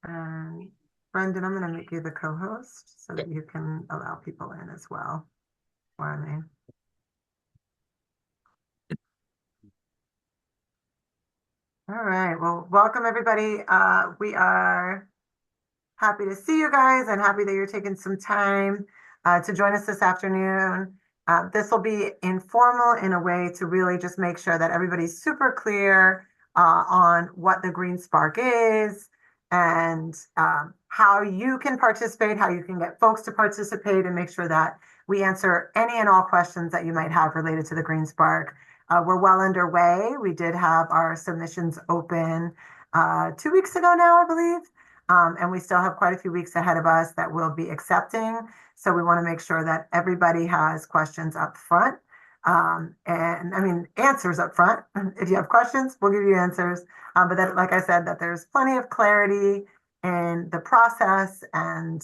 And Brendan, I'm going to make you the co-host so that you can allow people in as well for me. All right. Well, welcome everybody. We are happy to see you guys and happy that you're taking some time to join us this afternoon. This will be informal in a way to really just make sure that everybody's super clear on what the Green Spark is and how you can participate, how you can get folks to participate, and make sure that we answer any and all questions that you might have related to the Green Spark. We're well underway. We did have our submissions open 2 weeks ago now, I believe. And we still have quite a few weeks ahead of us that we'll be accepting. So we want to make sure that everybody has questions up front. And I mean, answers up front. If you have questions, we'll give you answers. But that, like I said, that there's plenty of clarity in the process and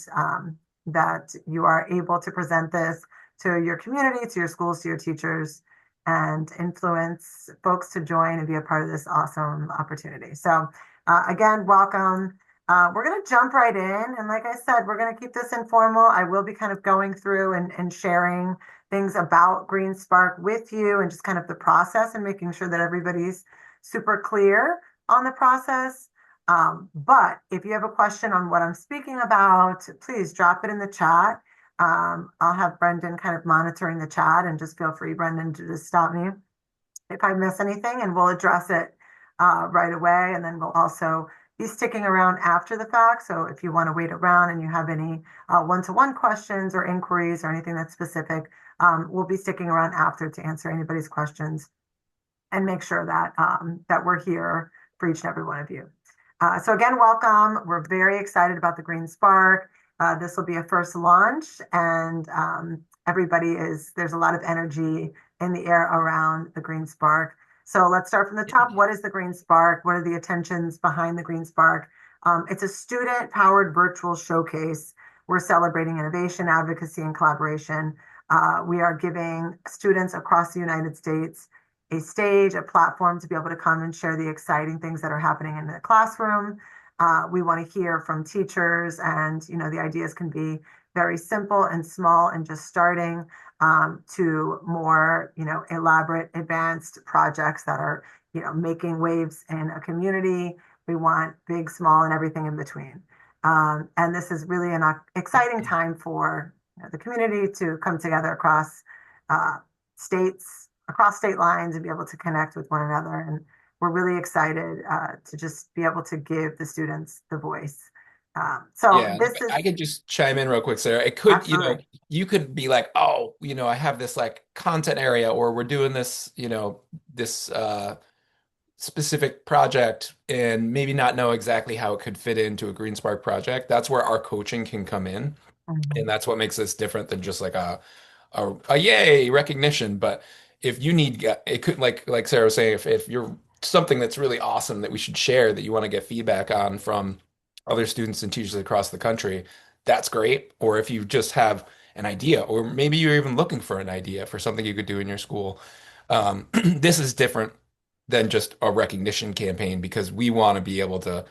that you are able to present this to your community, to your schools, to your teachers, and influence folks to join and be a part of this awesome opportunity. So again, welcome. We're going to jump right in. And like I said, we're going to keep this informal. I will be kind of going through and sharing things about Green Spark with you and just kind of the process and making sure that everybody's super clear on the process. But if you have a question on what I'm speaking about, please drop it in the chat. I'll have Brendan kind of monitoring the chat and just feel free, Brendan, to just stop me if I miss anything and we'll address it right away. And then we'll also be sticking around after the fact. So if you want to wait around and you have any one-to-one questions or inquiries or anything that's specific, we'll be sticking around after to answer anybody's questions and make sure that that we're here for each and every one of you. So again, welcome. We're very excited about the Green Spark. This will be a first launch and there's a lot of energy in the air around the Green Spark. So let's start from the top. What is the Green Spark? What are the intentions behind the Green Spark? It's a student-powered virtual showcase. We're celebrating innovation, advocacy, and collaboration. We are giving students across the United States a stage, a platform to be able to come and share the exciting things that are happening in the classroom. We want to hear from teachers, and the ideas can be very simple and small and just starting to more elaborate, advanced projects that are making waves in a community. We want big, small, and everything in between. And this is really an exciting time for the community to come together across states, across state lines, and be able to connect with one another. And we're really excited to just be able to give the students the voice. So Yeah, this is I could just chime in real quick, Sarah. It could, absolutely. you could be like, oh, I have this like content area, or we're doing this, this specific project, and maybe not know exactly how it could fit into a Green Spark project. That's where our coaching can come in, and Mhm. that's what makes this different than just like a yay recognition. But if you need, it could like Sarah was saying, if you're something that's really awesome that we should share that you want to get feedback on from other students and teachers across the country, that's great. Or if you just have an idea, or maybe you're even looking for an idea for something you could do in your school, this is different than just a recognition campaign because we want to be able to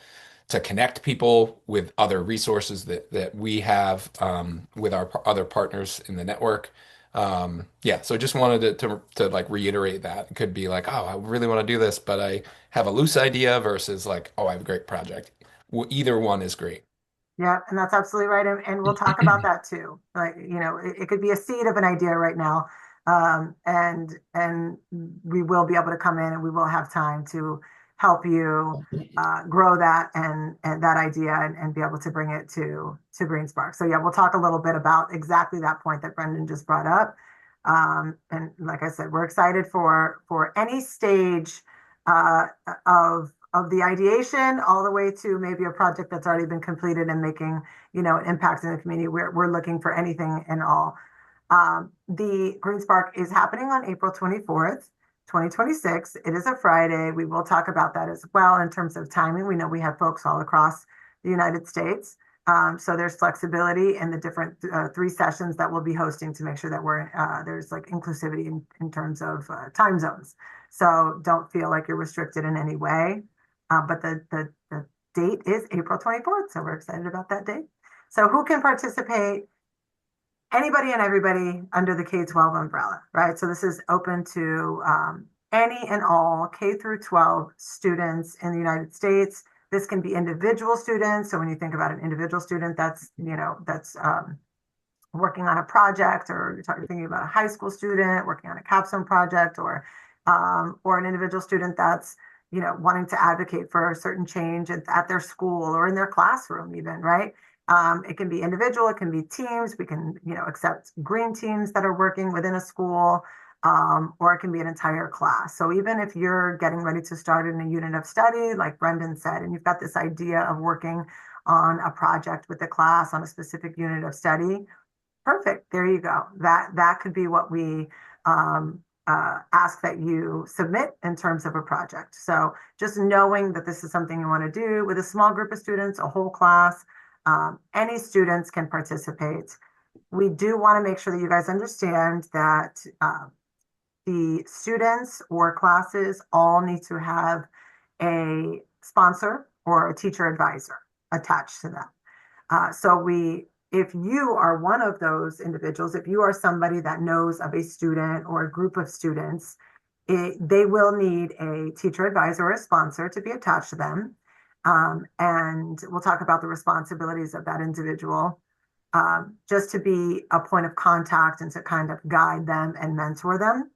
connect people with other resources that we have with our other partners in the network. Yeah, so just wanted to like reiterate that. It could be like, oh, I really want to do this, but I have a loose idea versus like, oh, I have a great project. Either one is great. Yeah, and that's absolutely right. And we'll talk about that too. Like, it could be a seed of an idea right now. And we will be able to come in and we will have time to help you grow that and that idea and be able to bring it to Green Spark. So yeah, we'll talk a little bit about exactly that point that Brendan just brought up. And like I said, we're excited for any stage uh, of the ideation all the way to maybe a project that's already been completed and making, an impact in the community. We're looking for anything and all. The Green Spark is happening on April 24th, 2026. It is a Friday. We will talk about that as well in terms of timing. We know we have folks all across the United States. So there's flexibility in the different 3 sessions that we'll be hosting to make sure that there's like inclusivity in terms of time zones. So don't feel like you're restricted in any way. But the date is April 24th, so we're excited about that date. So who can participate? Anybody and everybody under the K-12 umbrella, right? So this is open to any and all K through 12 students in the United States. This can be individual students. So when you think about an individual student, that's working on a project, or you're thinking about a high school student working on a capstone project, or an individual student that's wanting to advocate for a certain change at their school or in their classroom even, right? It can be individual, it can be teams. We can, accept green teams that are working within a school, or it can be an entire class. So even if you're getting ready to start in a unit of study, like Brendan said, and you've got this idea of working on a project with the class on a specific unit of study, perfect. There you go. That could be what we ask that you submit in terms of a project. So just knowing that this is something you want to do with a small group of students, a whole class, any students can participate. We do want to make sure that you guys understand that the students or classes all need to have a sponsor or a teacher advisor attached to them. If you are one of those individuals, if you are somebody that knows of a student or a group of students, they will need a teacher advisor or a sponsor to be attached to them. And we'll talk about the responsibilities of that individual, just to be a point of contact and to kind of guide them and mentor them.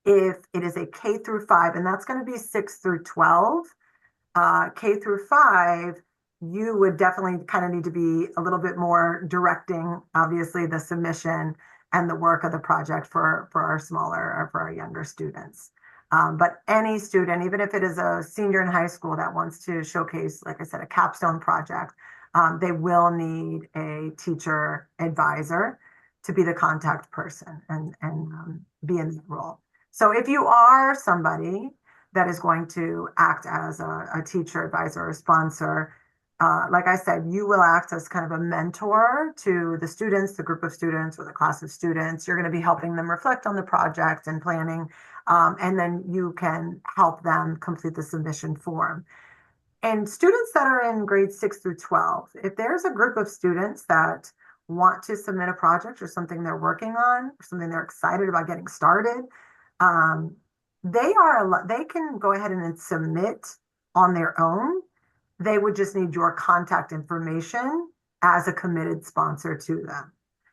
If it is a K through 5, and that's going to be 6 through 12, K through 5, you would definitely kind of need to be a little bit more directing, obviously, the submission and the work of the project for our smaller or for our younger students. But any student, even if it is a senior in high school that wants to showcase, like I said, a capstone project, they will need a teacher advisor to be the contact person and be in that role. So if you are somebody that is going to act as a teacher advisor or sponsor, like I said, you will act as kind of a mentor to the students, the group of students, or the class of students. You're going to be helping them reflect on the project and planning, and then you can help them complete the submission form. And students that are in grades 6 through 12, if there's a group of students that want to submit a project or something they're working on, or something they're excited about getting started, um, they can go ahead and submit on their own. They would just need your contact information as a committed sponsor to them.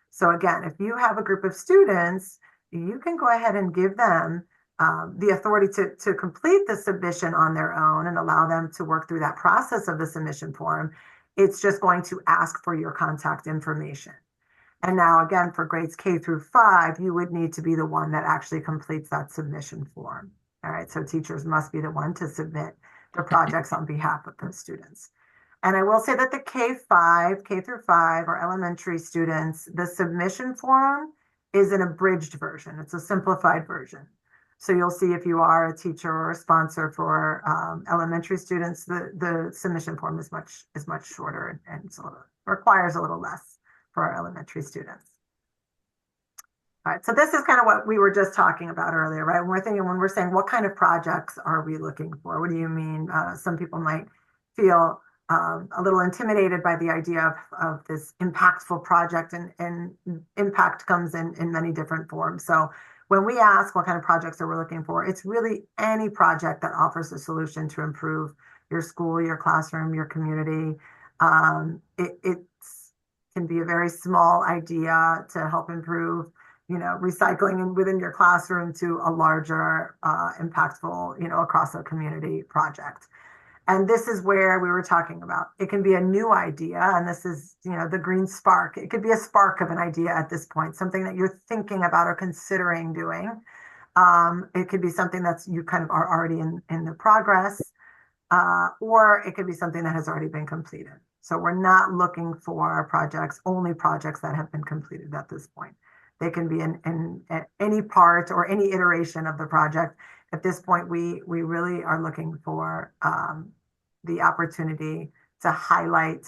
So again, if you have a group of students, you can go ahead and give them the authority to complete the submission on their own and allow them to work through that process of the submission form. It's just going to ask for your contact information. And now again, for grades K through 5, you would need to be the one that actually completes that submission form. All right, so teachers must be the one to submit the projects on behalf of those students. And I will say that the K-5, K through 5, or elementary students, the submission form is an abridged version. It's a simplified version. So you'll see if you are a teacher or a sponsor for elementary students, the submission form is much shorter and requires a little less for our elementary students. All right, so this is kind of what we were just talking about earlier, right? When we're saying, what kind of projects are we looking for? What do you mean? Some people might feel a little intimidated by the idea of this impactful project, and impact comes in many different forms. So when we ask what kind of projects are we looking for, it's really any project that offers a solution to improve your school, your classroom, your community. It can be a very small idea to help improve recycling within your classroom, to a larger, impactful, across a community project. And this is where we were talking about, it can be a new idea. And this is, the green spark. It could be a spark of an idea at this point, something that you're thinking about or considering doing. It could be something that's you kind of are already in the progress, or it could be something that has already been completed. So we're not looking for only projects that have been completed at this point. They can be in any part or any iteration of the project. At this point, we really are looking for the opportunity to highlight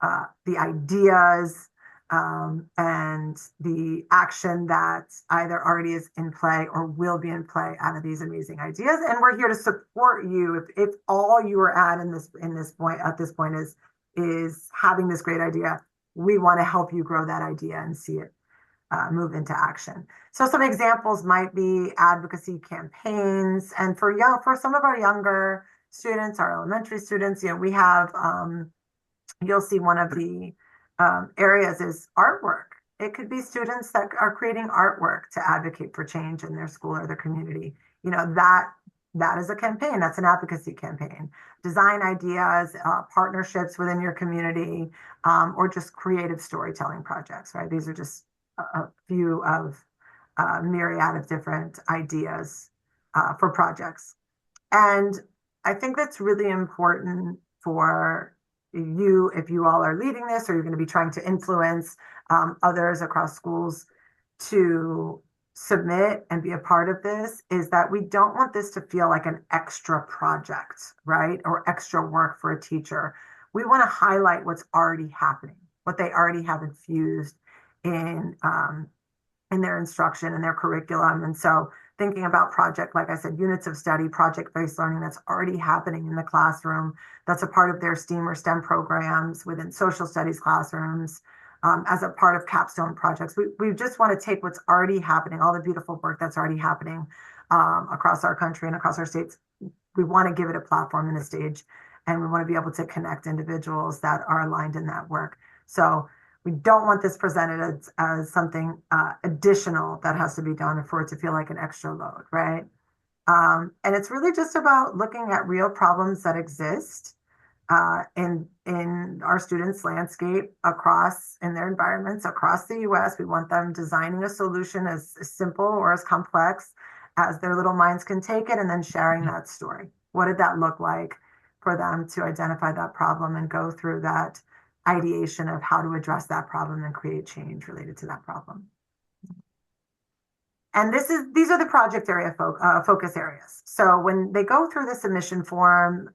the ideas, and the action that either already is in play or will be in play out of these amazing ideas. And we're here to support you. If all you are at this point is having this great idea, we want to help you grow that idea and see it move into action. So some examples might be advocacy campaigns, and for some of our younger students, our elementary students, we have you'll see one of the areas is artwork. It could be students that are creating artwork to advocate for change in their school or their community. That is a campaign. That's an advocacy campaign. Design ideas, partnerships within your community, or just creative storytelling projects, right? These are just a few of myriad of different ideas for projects. And I think that's really important for you, if you all are leading this or you're going to be trying to influence others across schools to submit and be a part of this, is that we don't want this to feel like an extra project, right? Or extra work for a teacher. We want to highlight what's already happening, what they already have infused in their instruction and their curriculum. And so thinking about project, like I said, units of study, project-based learning that's already happening in the classroom, that's a part of their STEAM or STEM programs within social studies classrooms, as a part of capstone projects. We just want to take what's already happening, all the beautiful work that's already happening across our country and across our states. We want to give it a platform and a stage, and we want to be able to connect individuals that are aligned in that work. So we don't want this presented as something additional that has to be done for it to feel like an extra load, right? And it's really just about looking at real problems that exist in our students' landscape in their environments across the US. We want them designing a solution as simple or as complex as their little minds can take it, and then sharing that story. What did that look like for them to identify that problem and go through that ideation of how to address that problem and create change related to that problem. And these are the project area focus areas. So when they go through the submission form,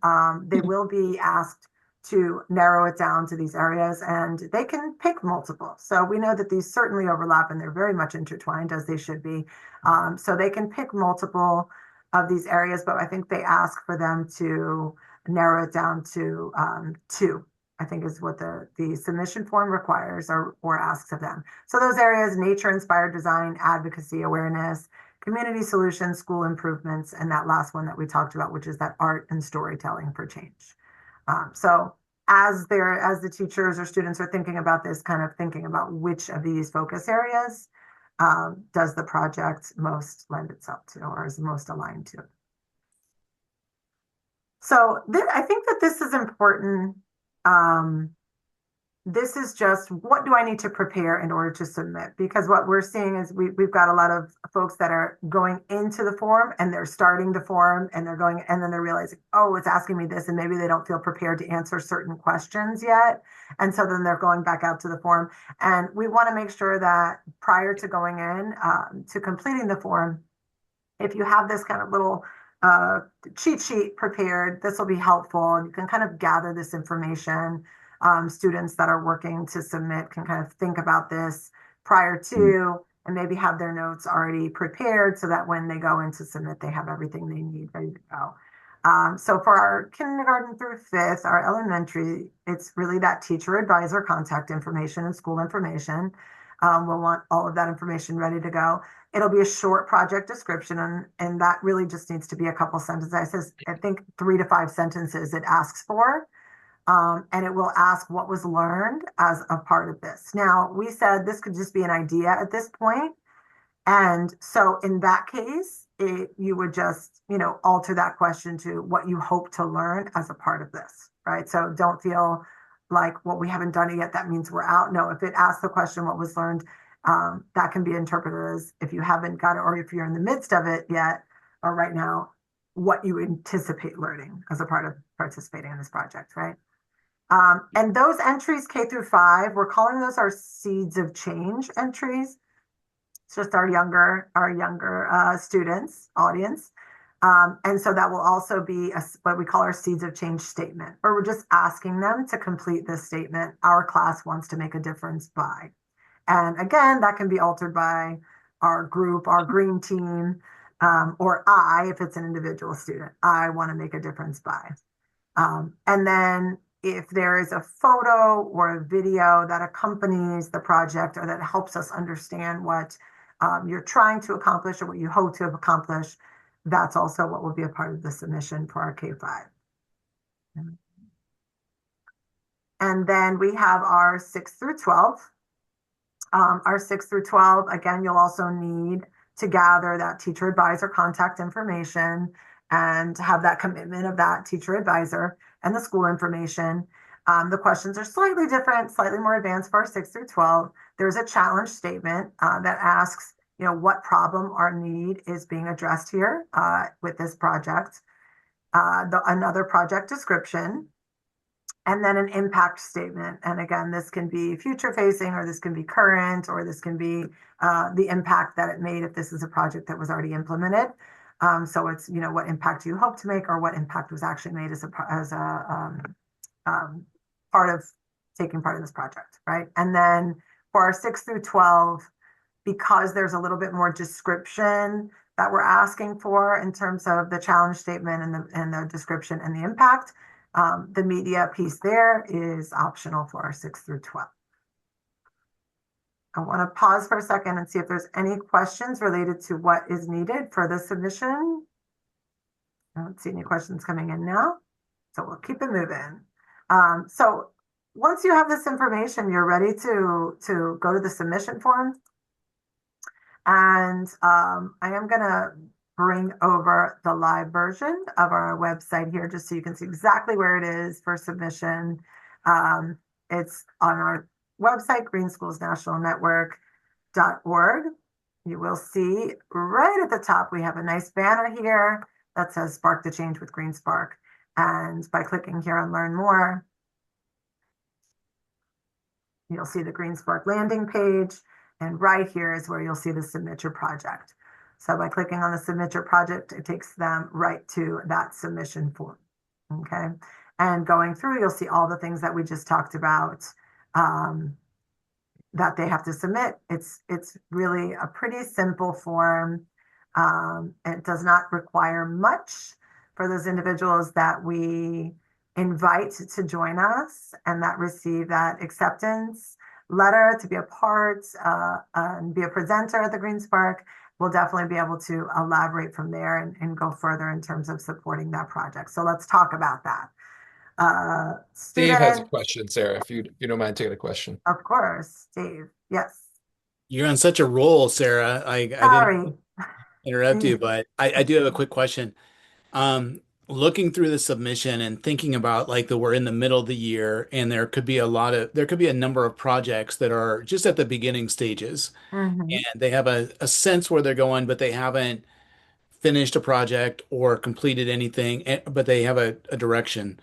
they will be asked to narrow it down to these areas, and they can pick multiple. So we know that these certainly overlap and they're very much intertwined, as they should be. So they can pick multiple of these areas, but I think they ask for them to narrow it down to two, I think is what the submission form requires or asks of them. So those areas: nature-inspired design, advocacy, awareness, community solutions, school improvements, and that last one that we talked about, which is that art and storytelling for change. So as the teachers or students are thinking about this, kind of thinking about which of these focus areas does the project most lend itself to or is most aligned to. So I think that this is important. This is just, what do I need to prepare in order to submit? Because what we're seeing is we've got a lot of folks that are going into the form and they're starting the form and they're going, and then they're realizing, oh, it's asking me this, and maybe they don't feel prepared to answer certain questions yet. And so then they're going back out to the form. And we want to make sure that prior to going in to completing the form, if you have this kind of little cheat sheet prepared, this will be helpful. You can kind of gather this information. Students that are working to submit can kind of think about this prior to, and maybe have their notes already prepared so that when they go in to submit, they have everything they need ready to go. So for our kindergarten through fifth, our elementary, it's really that teacher advisor contact information and school information. We'll want all of that information ready to go. It'll be a short project description, and that really just needs to be a couple sentences. I think 3 to 5 sentences it asks for. And it will ask what was learned as a part of this. Now, we said this could just be an idea at this point. And so in that case, you would just, alter that question to what you hope to learn as a part of this, right? So don't feel like, well, we haven't done it yet, that means we're out. No, if it asks the question, what was learned, that can be interpreted as, if you haven't got it, or if you're in the midst of it yet, or right now, what you anticipate learning as a part of participating in this project, right? And those entries K through 5, we're calling those our seeds of change entries. It's just our younger students audience. And so that will also be what we call our seeds of change statement, where we're just asking them to complete this statement. Our class wants to make a difference by. And again, that can be altered by our group, our green team, or if it's an individual student, I want to make a difference by. And then if there is a photo or a video that accompanies the project or that helps us understand what you're trying to accomplish or what you hope to accomplish, that's also what will be a part of the submission for our K-5. And then we have our 6 through 12. Our 6 through 12, again, you'll also need to gather that teacher advisor contact information and have that commitment of that teacher advisor and the school information. The questions are slightly different, slightly more advanced for our 6 through 12. There's a challenge statement that asks, what problem or need is being addressed here with this project. Another project description, and then an impact statement. And again, this can be future facing, or this can be current, or this can be the impact that it made if this is a project that was already implemented. So it's, what impact do you hope to make, or what impact was actually made as a part of taking part in this project, right? And then for our 6 through 12, because there's a little bit more description that we're asking for in terms of the challenge statement and the description and the impact, the media piece there is optional for our 6 through 12. I want to pause for a second and see if there's any questions related to what is needed for the submission. I don't see any questions coming in now, so we'll keep it moving. So once you have this information, you're ready to go to the submission form. And I am going to bring over the live version of our website here just so you can see exactly where it is for submission. It's on our website, greenschoolsnationalnetwork.org. You will see right at the top, we have a nice banner here that says Spark the Change with GreenSpark. And by clicking here on Learn More, you'll see the GreenSpark landing page. And right here is where you'll see the Submit Your Project. So by clicking on the Submit Your Project, it takes them right to that submission form. Okay. And going through, you'll see all the things that we just talked about that they have to submit. It's really a pretty simple form. It does not require much for those individuals that we invite to join us and that receive that acceptance letter to be a part and be a presenter at the GreenSpark. We'll definitely be able to elaborate from there and go further in terms of supporting that project. So let's talk about that. Steve has a Student, question, Sarah, if you don't mind taking a question. of course, Dave. Yes. You're on such a roll, Sarah. I didn't Sorry. interrupt you, but I do have a quick question. Um, Looking through the submission and thinking about like that we're in the middle of the year and there could be a number of projects that are just at the beginning stages Mhm. and they have a sense where they're going, but they haven't finished a project or completed anything, but they have a direction.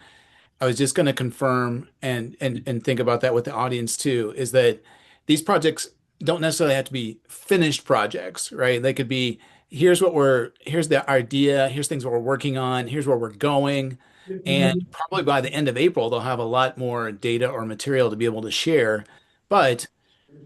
I was just going to confirm and think about that with the audience too, is that these projects don't necessarily have to be finished projects, right? They could be, here's the idea, here's things that we're working on, here's where we're going. And probably by the end of April, they'll have a lot more data or material to be able to share. But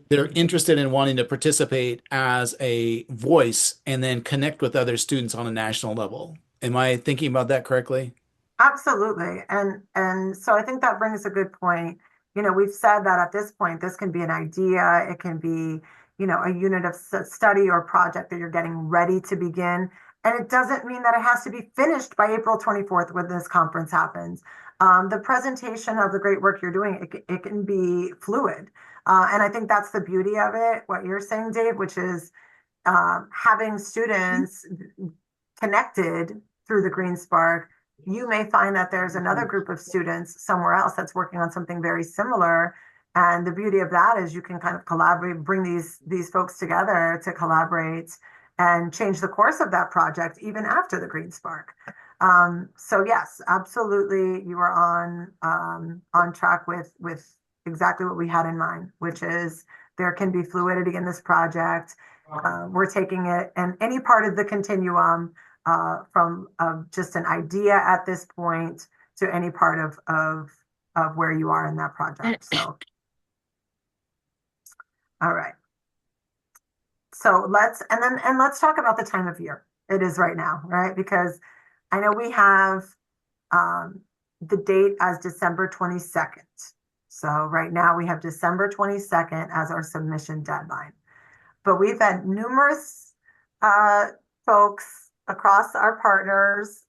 they're interested in wanting to participate as a voice and then connect with other students on a national level. Am I thinking about that correctly? Absolutely. And so I think that brings a good point. We've said that at this point, this can be an idea, it can be, a unit of study or project that you're getting ready to begin. And it doesn't mean that it has to be finished by April 24th when this conference happens. The presentation of the great work you're doing, it can be fluid. And I think that's the beauty of it, what you're saying, Dave, which is having students connected through the GreenSpark. You may find that there's another group of students somewhere else that's working on something very similar. And the beauty of that is you can kind of collaborate, bring these folks together to collaborate and change the course of that project even after the GreenSpark. So yes, absolutely, you are on track with exactly what we had in mind, which is there can be fluidity in this project. We're taking it and any part of the continuum from just an idea at this point to any part of where you are in that project. So All right. So let's talk about the time of year it is right now, right? Because I know we have um, the date as December 22nd. So right now we have December 22nd as our submission deadline. But we've had numerous uh, folks across our partners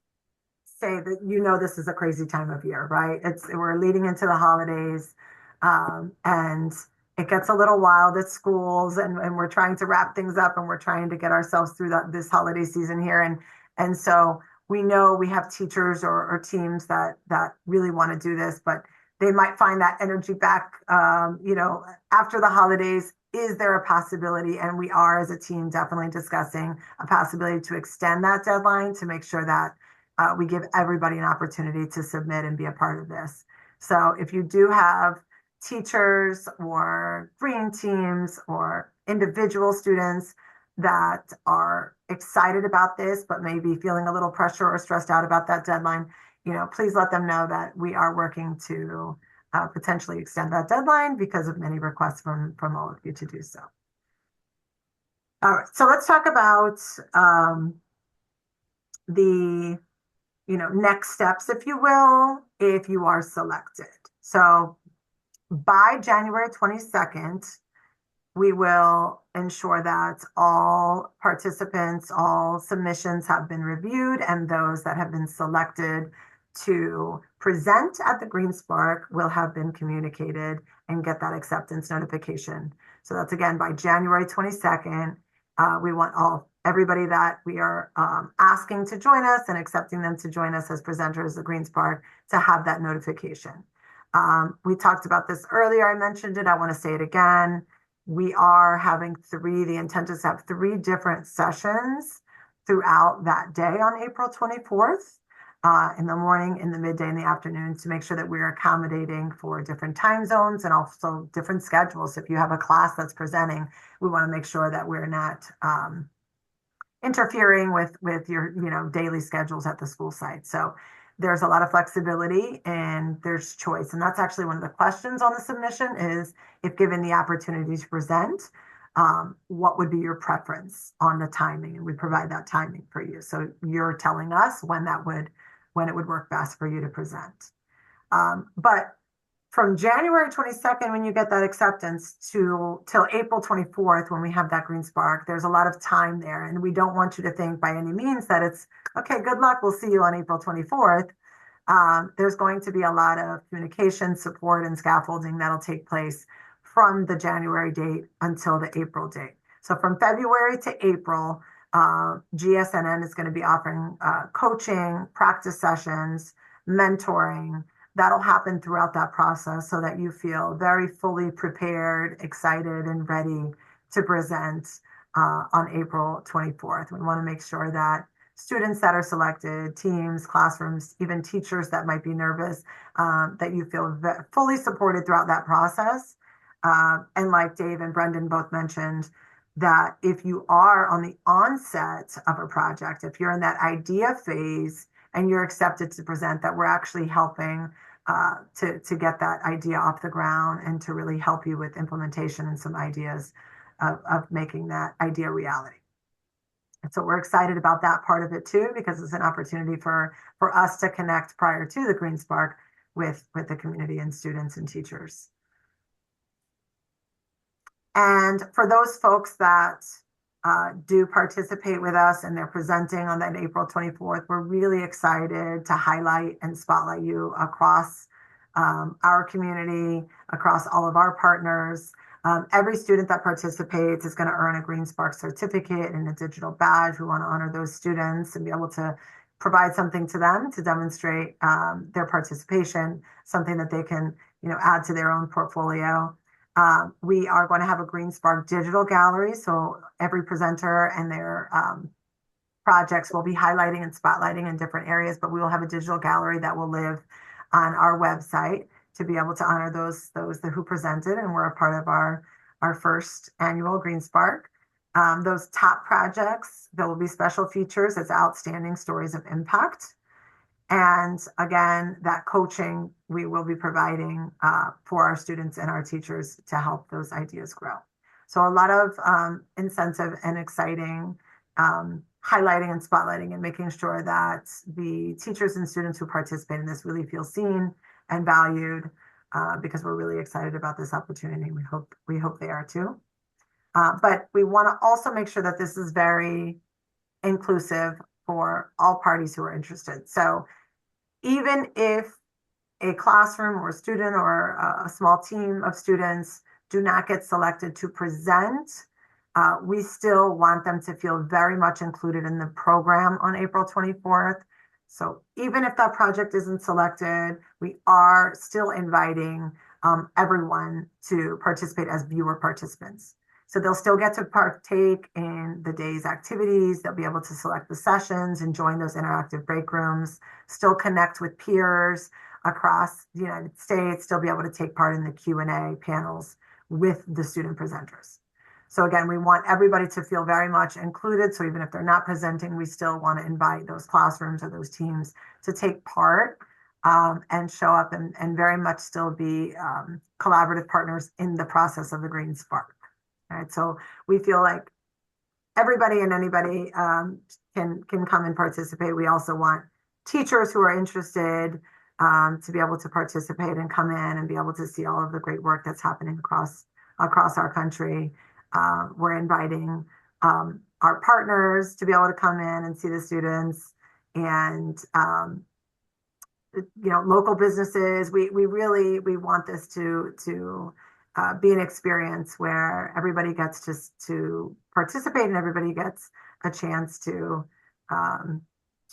say that this is a crazy time of year, right? We're leading into the holidays, and it gets a little wild at schools, and we're trying to wrap things up, and we're trying to get ourselves through this holiday season here, and so we know we have teachers or teams that really want to do this, but they might find that energy back, after the holidays. Is there a possibility? And we are, as a team, definitely discussing a possibility to extend that deadline to make sure that we give everybody an opportunity to submit and be a part of this. So if you do have teachers or green teams or individual students that are excited about this, but maybe feeling a little pressure or stressed out about that deadline, please let them know that we are working to potentially extend that deadline because of many requests from all of you to do so. All right, so let's talk about the next steps, if you will, if you are selected. So by January 22nd, we will ensure that all participants, all submissions have been reviewed, and those that have been selected to present at the Green Spark will have been communicated and get that acceptance notification. So that's again by January 22nd. We want everybody that we are asking to join us and accepting them to join us as presenters at Green Spark to have that notification. We talked about this earlier. I mentioned it. I want to say it again. We are having the intent is to have 3 different sessions throughout that day on April 24th, in the morning, in the midday, in the afternoon, to make sure that we're accommodating for different time zones and also different schedules. If you have a class that's presenting, we want to make sure that we're not interfering with your daily schedules at the school site. So there's a lot of flexibility and there's choice. And that's actually one of the questions on the submission is, if given the opportunity to present, what would be your preference on the timing? And we provide that timing for you. So you're telling us when it would work best for you to present. But from January 22nd, when you get that acceptance, till April 24th, when we have that Green Spark, there's a lot of time there. And we don't want you to think by any means that it's, okay, good luck, we'll see you on April 24th. There's going to be a lot of communication, support, and scaffolding that'll take place from the January date until the April date. So from February to April, GSNN is going to be offering coaching, practice sessions, mentoring. That'll happen throughout that process so that you feel very fully prepared, excited, and ready to present on April 24th. We want to make sure that students that are selected, teams, classrooms, even teachers that might be nervous, that you feel fully supported throughout that process. And like Dave and Brendan both mentioned, that if you are on the onset of a project, if you're in that idea phase and you're accepted to present, that we're actually helping to get that idea off the ground and to really help you with implementation and some ideas of making that idea reality. And so we're excited about that part of it too, because it's an opportunity for us to connect prior to the Green Spark with the community and students and teachers. And for those folks that do participate with us and they're presenting on that April 24th, we're really excited to highlight and spotlight you across our community, across all of our partners. Every student that participates is going to earn a Green Spark certificate and a digital badge. We want to honor those students and be able to provide something to them to demonstrate their participation, something that they can add to their own portfolio. We are going to have a Green Spark digital gallery. So every presenter and their projects will be highlighting and spotlighting in different areas, but we will have a digital gallery that will live on our website to be able to honor those who presented and were a part of our first annual Green Spark. Those top projects, there will be special features as outstanding stories of impact. And again, that coaching we will be providing for our students and our teachers to help those ideas grow. So a lot of incentive and exciting highlighting and spotlighting and making sure that the teachers and students who participate in this really feel seen and valued because we're really excited about this opportunity. We hope they are too. But we want to also make sure that this is very inclusive for all parties who are interested. So even if a classroom or a student or a small team of students do not get selected to present, we still want them to feel very much included in the program on April 24th. So even if that project isn't selected, we are still inviting everyone to participate as viewer participants. So they'll still get to partake in the day's activities. They'll be able to select the sessions and join those interactive break rooms, still connect with peers across the United States, still be able to take part in the Q&A panels with the student presenters. So again, we want everybody to feel very much included. So even if they're not presenting, we still want to invite those classrooms or those teams to take part and show up and very much still be collaborative partners in the process of the Green Spark. All right, so we feel like everybody and anybody can come and participate. We also want teachers who are interested to be able to participate and come in and be able to see all of the great work that's happening across our country. We're inviting our partners to be able to come in and see the students and local businesses. We want this to be an experience where everybody gets to participate and everybody gets a chance to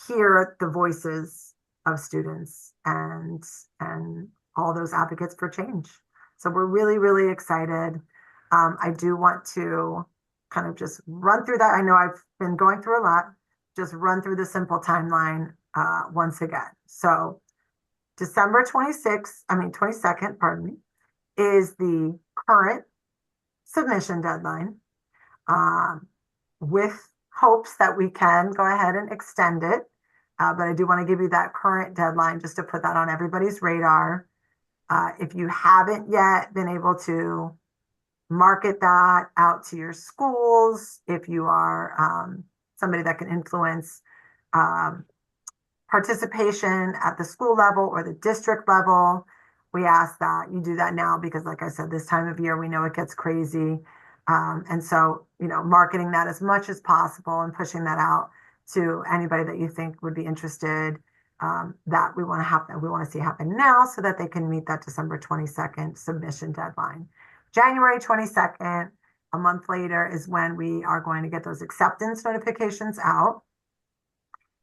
hear the voices of students and all those advocates for change. So we're really excited. I do want to kind of just run through that. I know I've been going through a lot. Just run through the simple timeline once again. So December 22nd, pardon me, is the current submission deadline, with hopes that we can go ahead and extend it. But I do want to give you that current deadline just to put that on everybody's radar. If you haven't yet been able to market that out to your schools, if you are somebody that can influence participation at the school level or the district level, we ask that you do that now because, like I said, this time of year, we know it gets crazy. And so, marketing that as much as possible and pushing that out to anybody that you think would be interested, that we want to see happen now so that they can meet that December 22nd submission deadline. January 22nd, a month later, is when we are going to get those acceptance notifications out.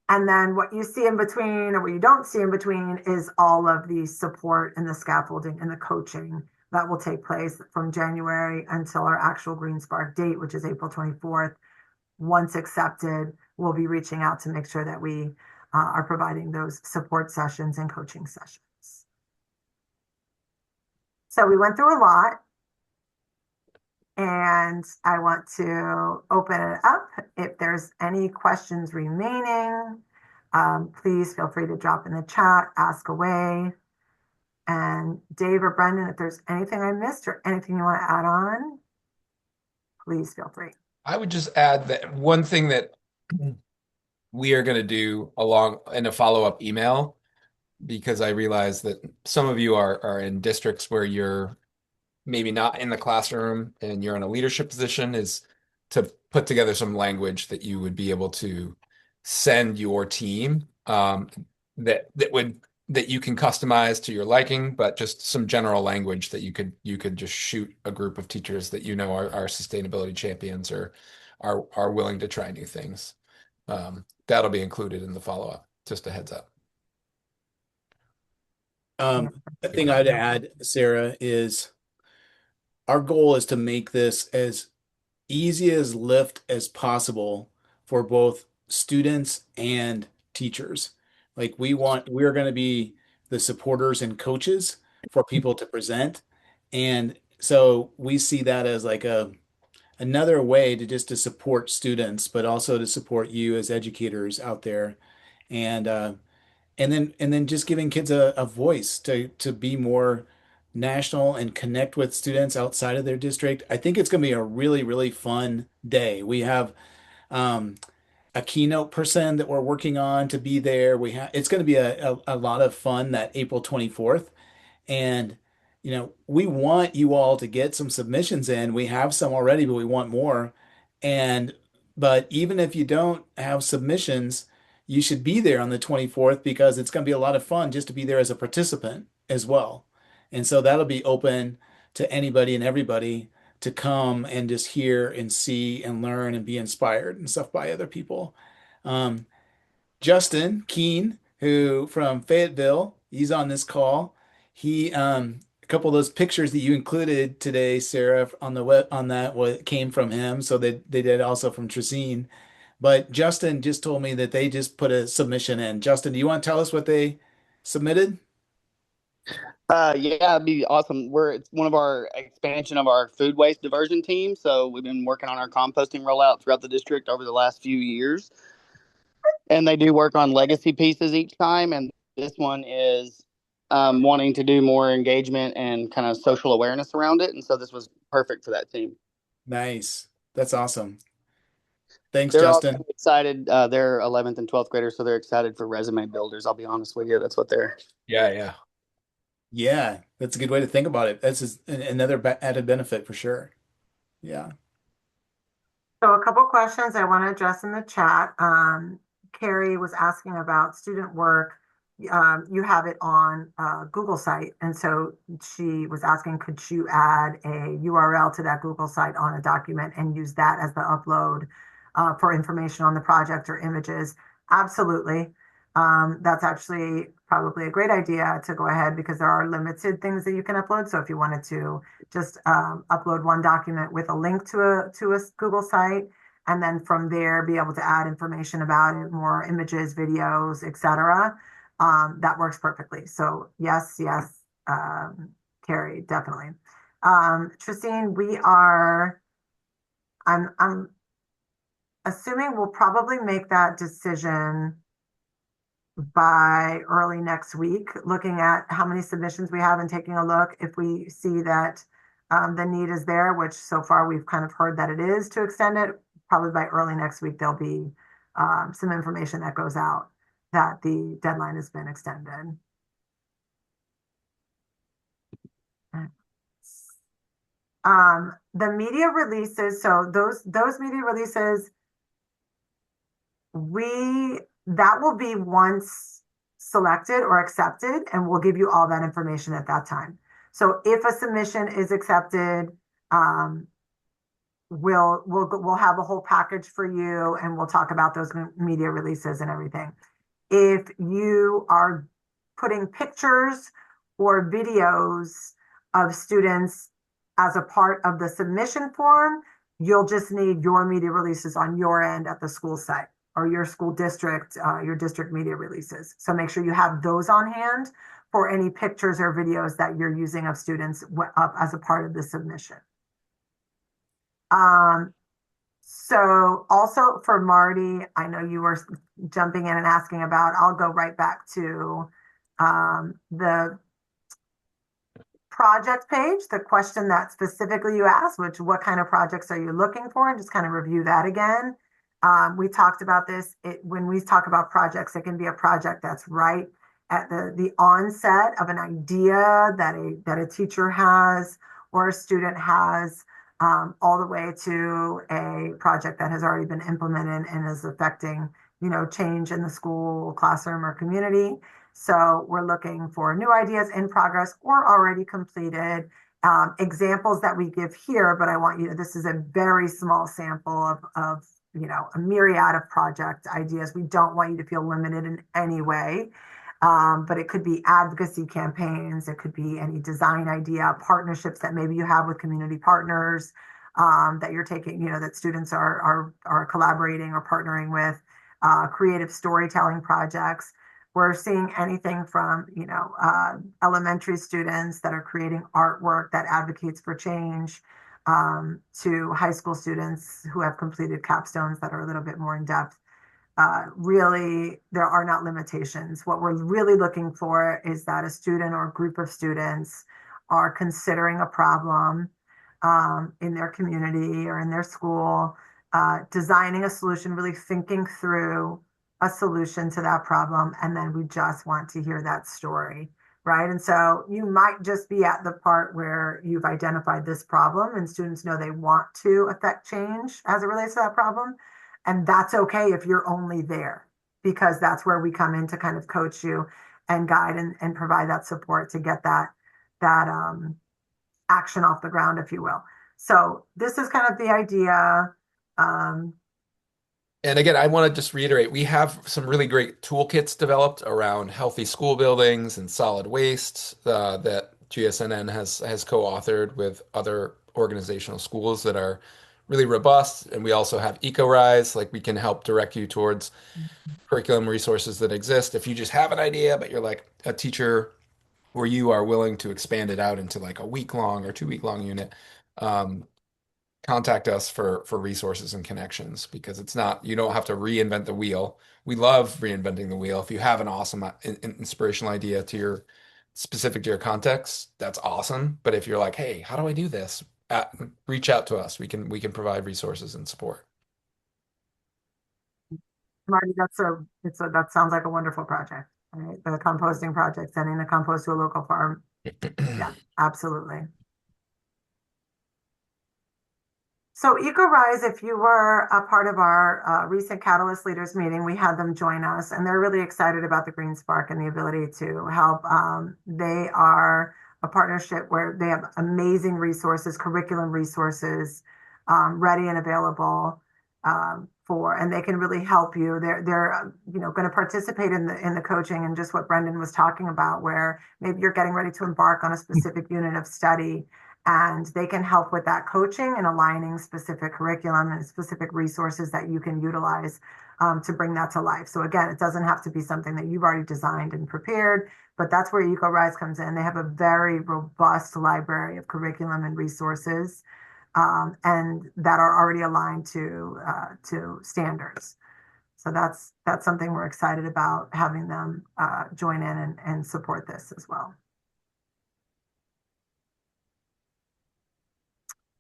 And then what you see in between or what you don't see in between is all of the support and the scaffolding and the coaching that will take place from January until our actual Green Spark date, which is April 24th. Once accepted, we'll be reaching out to make sure that we are providing those support sessions and coaching sessions. So we went through a lot. And I want to open it up. If there's any questions remaining, please feel free to drop in the chat, ask away. And Dave or Brendan, if there's anything I missed or anything you want to add on, please feel free. I would just add that one thing that we are going to do along in a follow-up email, because I realize that some of you are in districts where you're maybe not in the classroom and you're in a leadership position, is to put together some language that you would be able to send your team that you can customize to your liking, but just some general language that you could just shoot a group of teachers that are sustainability champions or are willing to try new things. That'll be included in the follow-up. Just a heads up. The thing I'd add, Sarah, is our goal is to make this as easy as lift as possible for both students and teachers. Like we're going to be the supporters and coaches for people to present. And so we see that as like another way to support students, but also to support you as educators out there. And then just giving kids a voice to be more national and connect with students outside of their district. I think it's going to be a really, really fun day. We have um, a keynote person that we're working on to be there. It's going to be a lot of fun that April 24th. And, we want you all to get some submissions in. We have some already, but we want more. And, but even if you don't have submissions, you should be there on the 24th because it's going to be a lot of fun just to be there as a participant as well. And so that'll be open to anybody and everybody to come and just hear and see and learn and be inspired and stuff by other people. Um, Justin Keene, who from Fayetteville, he's on this call. He a couple of those pictures that you included today, Sarah, on the web on that what came from him. So they did also from Tracine. But Justin just told me that they just put a submission in. Justin, do you want to tell us what they submitted? Yeah, it'd be awesome. It's one of our expansion of our food waste diversion team. So we've been working on our composting rollout throughout the district over the last few years, and they do work on legacy pieces each time. And this one is wanting to do more engagement and kind of social awareness around it. And so this was perfect for that team. Nice. That's awesome. Thanks, They're also Justin. excited. They're 11th and 12th graders, so they're excited for resume builders. I'll be honest with you, that's what they're. Yeah, yeah. Yeah, that's a good way to think about it. That's another added benefit for sure. Yeah. So a couple questions I want to address in the chat. Carrie was asking about student work. You have it on Google site. And so she was asking, could you add a URL to that Google site on a document and use that as the upload for information on the project or images? Absolutely. That's actually probably a great idea to go ahead because there are limited things that you can upload. So if you wanted to just upload one document with a link to a Google site, and then from there be able to add information about it, more images, videos, etc. That works perfectly. So yes, yes, Carrie, definitely. Tristine, I'm assuming we'll probably make that decision by early next week, looking at how many submissions we have and taking a look. If we see that the need is there, which so far we've kind of heard that it is to extend it, probably by early next week, there'll be some information that goes out that the deadline has been extended. The media releases, so those media releases, that will be once selected or accepted, and we'll give you all that information at that time. So if a submission is accepted, we'll have a whole package for you, and we'll talk about those media releases and everything. If you are putting pictures or videos of students as a part of the submission form, you'll just need your media releases on your end at the school site or your school district, your district media releases. So make sure you have those on hand for any pictures or videos that you're using of students up as a part of the submission. So also for Marty, I know you were jumping in and asking about, I'll go right back to the project page, the question that specifically you asked, which what kind of projects are you looking for, and just kind of review that again. We talked about this. When we talk about projects, it can be a project that's right at the onset of an idea that a teacher has or a student has, all the way to a project that has already been implemented and is affecting, change in the school, classroom, or community. So we're looking for new ideas in progress or already completed. Examples that we give here, but I want you to, this is a very small sample of a myriad of project ideas. We don't want you to feel limited in any way. But it could be advocacy campaigns, it could be any design idea, partnerships that maybe you have with community partners that you're taking, that students are collaborating or partnering with, creative storytelling projects. We're seeing anything from, elementary students that are creating artwork that advocates for change, to high school students who have completed capstones that are a little bit more in depth. Really, there are not limitations. What we're really looking for is that a student or a group of students are considering a problem in their community or in their school, designing a solution, really thinking through a solution to that problem, and then we just want to hear that story, right? And so you might just be at the part where you've identified this problem and students know they want to affect change as it relates to that problem. And that's okay if you're only there, because that's where we come in to kind of coach you and guide and provide that support to get that action off the ground, if you will. So this is kind of the idea. And again, I want to just reiterate, we have some really great toolkits developed around healthy school buildings and solid waste that GSNN has co-authored with other organizational schools that are really robust. And we also have EcoRise, like we can help direct you towards curriculum resources that exist. If you just have an idea, but you're like a teacher where you are willing to expand it out into like a week-long or 2-week-long unit, contact us for resources and connections, because it's not, you don't have to reinvent the wheel. We love reinventing the wheel. If you have an awesome inspirational idea to your specific to your context, that's awesome. But if you're like, hey, how do I do this? Reach out to us. We can provide resources and support. Marty, that sounds like a wonderful project, right? The composting project, sending the compost to a local farm. Yeah, absolutely. So EcoRise, if you were a part of our recent Catalyst Leaders meeting, we had them join us, and they're really excited about the Green Spark and the ability to help. They are a partnership where they have amazing resources, curriculum resources, ready and available and they can really help you. They're going to participate in the coaching and just what Brendan was talking about, where maybe you're getting ready to embark on a specific unit of study, and they can help with that coaching and aligning specific curriculum and specific resources that you can utilize to bring that to life. So again, it doesn't have to be something that you've already designed and prepared, but that's where EcoRise comes in. They have a very robust library of curriculum and resources, and that are already aligned to standards. So that's something we're excited about, having them join in and support this as well.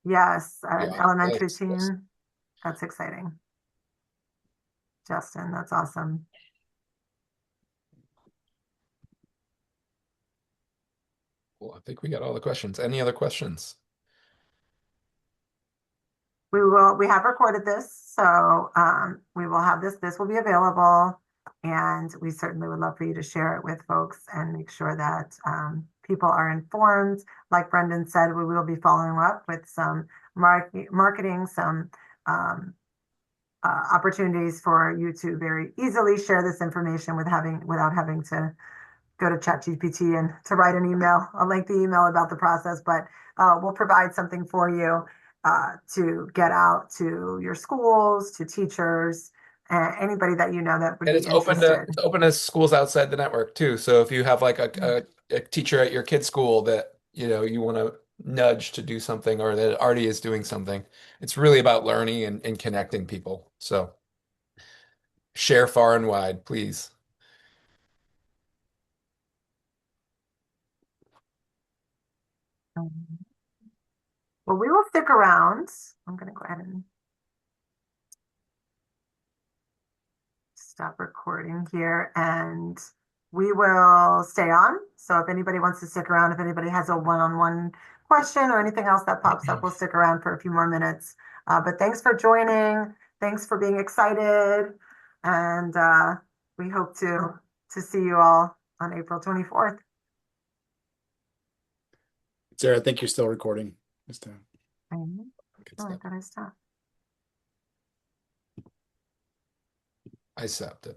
Yes, elementary thanks. team. That's exciting. Justin, that's awesome. Well, I think we got all the questions. Any other questions? We have recorded this, so we will have this will be available, and we certainly would love for you to share it with folks and make sure that people are informed. Like Brendan said, we will be following up with some marketing, some opportunities for you to very easily share this information without having to go to ChatGPT and to write an email, a lengthy email about the process. But we'll provide something for you to get out to your schools, to teachers, anybody that you know that would And be interested. it's open to schools outside the network too. So if you have like a teacher at your kid's school that you want to nudge to do something, or that already is doing something, it's really about learning and connecting people. So share far and wide, please. Well, we will stick around. I'm going to go ahead and stop recording here, and we will stay on. So if anybody wants to stick around, if anybody has a one-on-one question or anything else that pops up, we'll stick around for a few more minutes. But thanks for joining. Thanks for being excited. And we hope to see you all on April 24th. Sarah, I think you're still recording this time. Oh, I thought I stopped. I stopped it.